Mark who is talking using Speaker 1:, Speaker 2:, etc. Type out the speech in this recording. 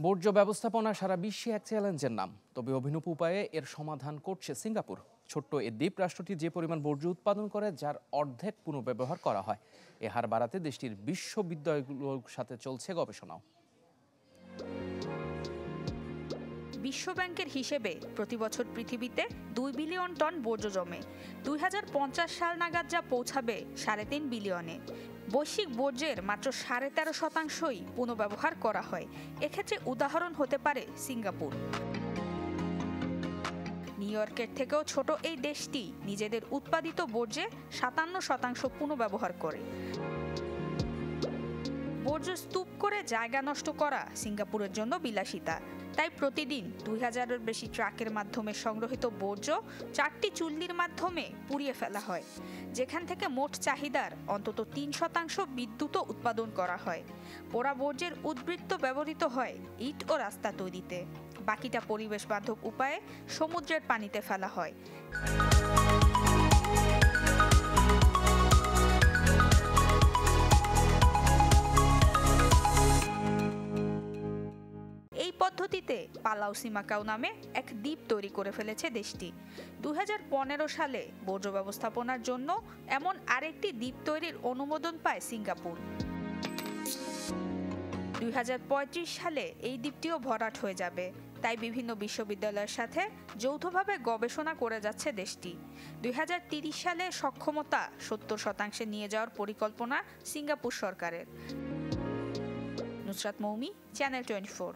Speaker 1: বর্জ্য ব্যবস্থাপনা সারা বিশ্বে এক চ্যালেঞ্জের নাম, তবে অভিনব উপায়ে এর সমাধান করছে সিঙ্গাপুর। ছোট্ট এ দ্বীপ রাষ্ট্রটি যে পরিমাণ বর্জ্য উৎপাদন করে, যার অর্ধেক পুনর্ব্যবহার করা হয়। এ হার বাড়াতে দেশটির বিশ্ববিদ্যালয়গুলোর সাথে চলছে গবেষণাও।
Speaker 2: বিশ্বব্যাংকের হিসেবে প্রতি বছর পৃথিবীতে 2 বিলিয়ন টন বর্জ্য জমে। 2050 সাল নাগাদ যা পৌঁছাবে 3.5 বিলিয়নে। বৈশ্বিক বর্জ্যের মাত্র 13.5%ই পুনর্ব্যবহার করা হয়। এক্ষেত্রে উদাহরণ হতে পারে সিঙ্গাপুর। নিউ ইয়র্কের থেকেও ছোট এই দেশটি নিজেদের উৎপাদিত বর্জ্যে 57% পুনর্ব্যবহার করে। বর্জ্য স্তূপ করে জায়গা নষ্ট করা সিঙ্গাপুরের জন্য বিলাসিতা। তাই প্রতিদিন 2000-এর বেশি ট্রাকের মাধ্যমে সংগ্রহিত বর্জ্য 4টি চুল্লির মাধ্যমে পুড়িয়ে ফেলা হয়, যেখান থেকে মোট চাহিদার অন্তত 3% বিদ্যুৎ উৎপাদন করা হয়। পোড়া বর্জ্যের উদ্বৃত্ত ব্যবহৃত হয় ইট ও রাস্তা তৈরিতে। বাকিটা পরিবেশ বান্ধব উপায়ে সমুদ্রের পানিতে ফেলা হয়। এই পদ্ধতিতে পালাউ সিমাকাও নামে এক দ্বীপ তৈরি করে ফেলেছে দেশটি। 2015 সালে বর্জ্য ব্যবস্থাপনার জন্য এমন আরেকটি দ্বীপ তৈরির অনুমোদন পায় সিঙ্গাপুর। 2035 সালে এই দ্বীপটিও ভরাট হয়ে যাবে। তাই বিভিন্ন বিশ্ববিদ্যালয়ের সাথে যৌথভাবে গবেষণা করে যাচ্ছে দেশটি। 2030 সালে সক্ষমতা 70% নিয়ে যাওয়ার পরিকল্পনা সিঙ্গাপুর সরকারের। নুসরাত মৌমি, চ্যানেল 24।